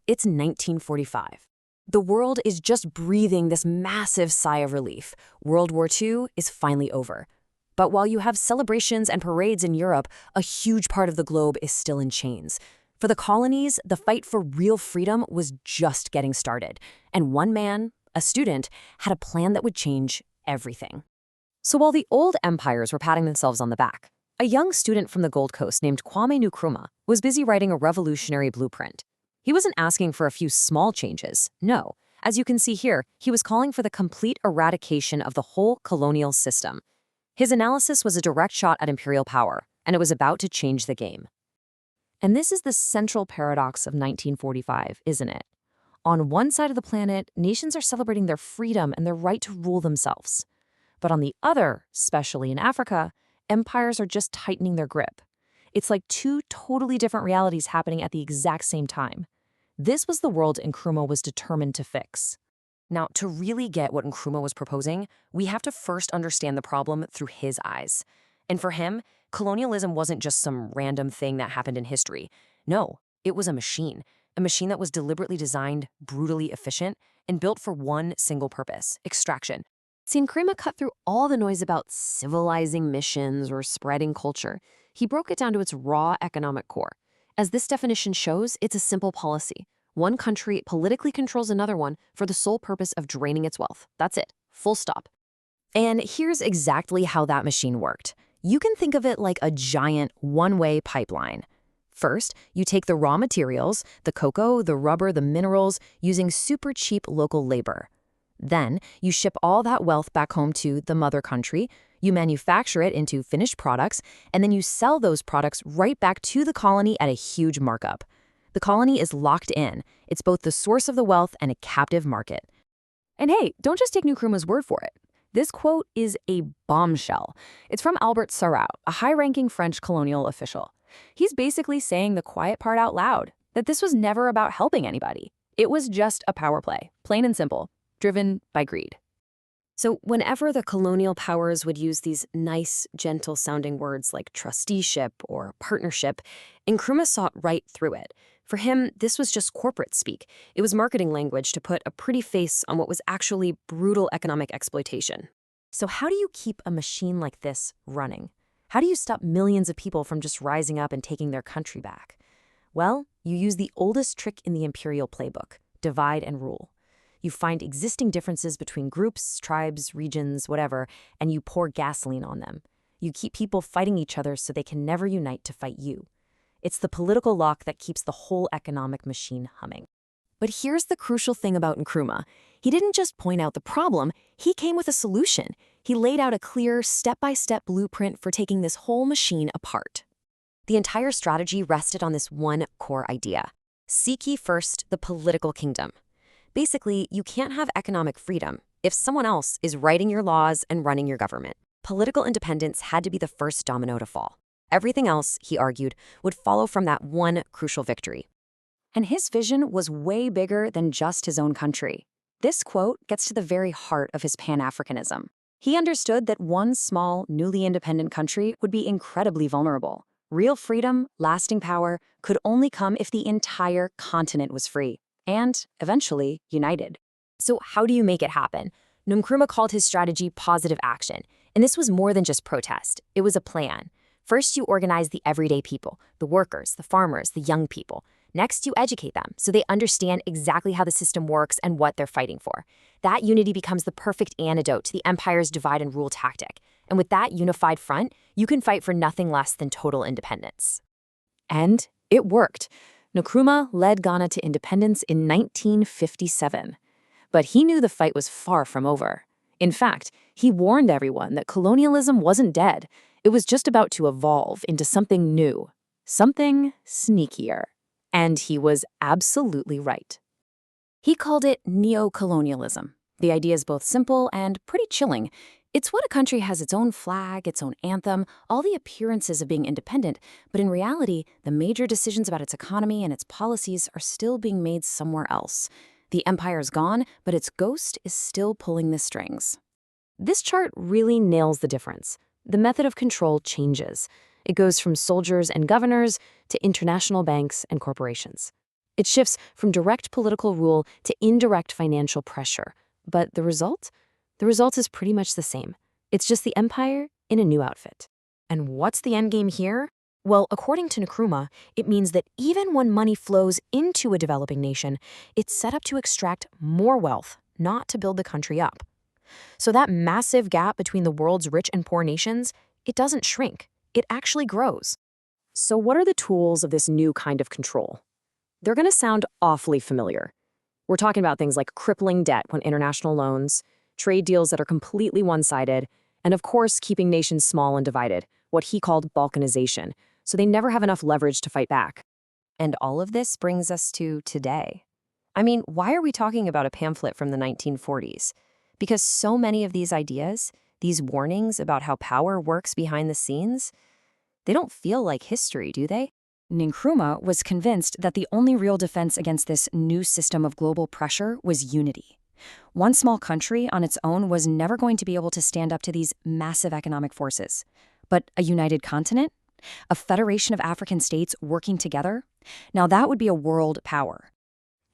It's 1945. The world is just breathing this massive sigh of relief. World War II is finally over. But while you have celebrations and parades in Europe, a huge part of the globe is still in chains. For the colonies, the fight for real freedom was just getting started. And one man, a student, had a plan that would change everything. So while the old empires were patting themselves on the back, a young student from the Gold Coast named Kwame Nkrumah was busy writing a revolutionary blueprint. He wasn't asking for a few small changes. No. As you can see here, he was calling for the complete eradication of the whole colonial system. His analysis was a direct shot at imperial power, and it was about to change the game. And this is the central paradox of 1945, isn't it? On one side of the planet, nations are celebrating their freedom and their right to rule themselves. But on the other, especially in Africa, empires are just tightening their grip. It's like two totally different realities happening at the exact same time. This was the world Nkrumah was determined to fix. Now, to really get what Nkrumah was proposing, we have to first understand the problem through his eyes. And for him, colonialism wasn't just some random thing that happened in history. No, it was a machine that was deliberately designed, brutally efficient, and built for one single purpose: extraction. See, Nkrumah cut through all the noise about civilizing missions or spreading culture. He broke it down to its raw economic core. As this definition shows, it's a simple policy. One country politically controls another one for the sole purpose of draining its wealth. That's it. Full stop. And here's exactly how that machine worked. You can think of it like a giant one-way pipeline. First, you take the raw materials, the cocoa, the rubber, the minerals, using super cheap local labor. Then, you ship all that wealth back home to the mother country, you manufacture it into finished products, and then you sell those products right back to the colony at a huge markup. The colony is locked in. It's both the source of the wealth and a captive market. And hey, don't just take Nkrumah's word for it. This quote is a bombshell. It's from Albert Sarraut, a high-ranking French colonial official. He's basically saying the quiet part out loud, that this was never about helping anybody. It was just a power play, plain and simple, driven by greed. So whenever the colonial powers would use these nice, gentle-sounding words like trusteeship or partnership, Nkrumah saw right through it. For him, this was just corporate speak. It was marketing language to put a pretty face on what was actually brutal economic exploitation. So how do you keep a machine like this running? How do you stop millions of people from just rising up and taking their country back? Well, you use the oldest trick in the imperial playbook: divide and rule. You find existing differences between groups, tribes, regions, whatever, and you pour gasoline on them. You keep people fighting each other so they can never unite to fight you. It's the political lock that keeps the whole economic machine humming. But here's the crucial thing about Nkrumah. He didn't just point out the problem, he came with a solution. He laid out a clear, step-by-step blueprint for taking this whole machine apart. The entire strategy rested on this one core idea: seek ye first the political kingdom. Basically, you can't have economic freedom if someone else is writing your laws and running your government. Political independence had to be the first domino to fall. Everything else, he argued, would follow from that one crucial victory. And his vision was way bigger than just his own country. This quote gets to the very heart of his Pan-Africanism. He understood that one small, newly independent country would be incredibly vulnerable. Real freedom, lasting power, could only come if the entire continent was free and, eventually, united. So how do you make it happen? Nkrumah called his strategy positive action, and this was more than just protest. It was a plan. First, you organize the everyday people, the workers, the farmers, the young people. Next, you educate them so they understand exactly how the system works and what they're fighting for. That unity becomes the perfect antidote to the empire's divide and rule tactic. And with that unified front, you can fight for nothing less than total independence. And it worked. Nkrumah led Ghana to independence in 1957. But he knew the fight was far from over. In fact, he warned everyone that colonialism wasn't dead. It was just about to evolve into something new, something sneakier. And he was absolutely right. He called it neo-colonialism. The idea is both simple and pretty chilling. It's when a country has its own flag, its own anthem, all the appearances of being independent, but in reality, the major decisions about its economy and its policies are still being made somewhere else. The empire's gone, but its ghost is still pulling the strings. This chart really nails the difference. The method of control changes. It goes from soldiers and governors to international banks and corporations. It shifts from direct political rule to indirect financial pressure. But the result? The result is pretty much the same. It's just the empire in a new outfit. And what's the endgame here? Well, according to Nkrumah, it means that even when money flows into a developing nation, it's set up to extract more wealth, not to build the country up. So that massive gap between the world's rich and poor nations, it doesn't shrink. It actually grows. So what are the tools of this new kind of control? They're going to sound awfully familiar. We're talking about things like crippling debt on international loans, trade deals that are completely one-sided, and of course, keeping nations small and divided, what he called balkanization, so they never have enough leverage to fight back. And all of this brings us to today. I mean, why are we talking about a pamphlet from the 1940s? Because so many of these ideas, these warnings about how power works behind the scenes, they don't feel like history, do they? Nkrumah was convinced that the only real defense against this new system of global pressure was unity. One small country on its own was never going to be able to stand up to these massive economic forces. But a united continent? A federation of African states working together? Now that would be a world power.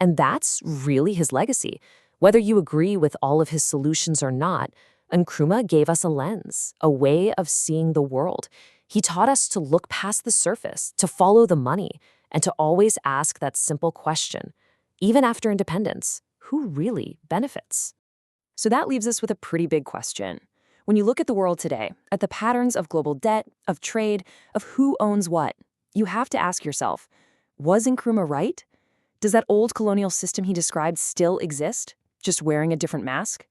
And that's really his legacy. Whether you agree with all of his solutions or not, Nkrumah gave us a lens, a way of seeing the world. He taught us to look past the surface, to follow the money, and to always ask that simple question, even after independence, who really benefits? So that leaves us with a pretty big question. When you look at the world today, at the patterns of global debt, of trade, of who owns what, you have to ask yourself, was Nkrumah right? Does that old colonial system he described still exist, just wearing a different mask?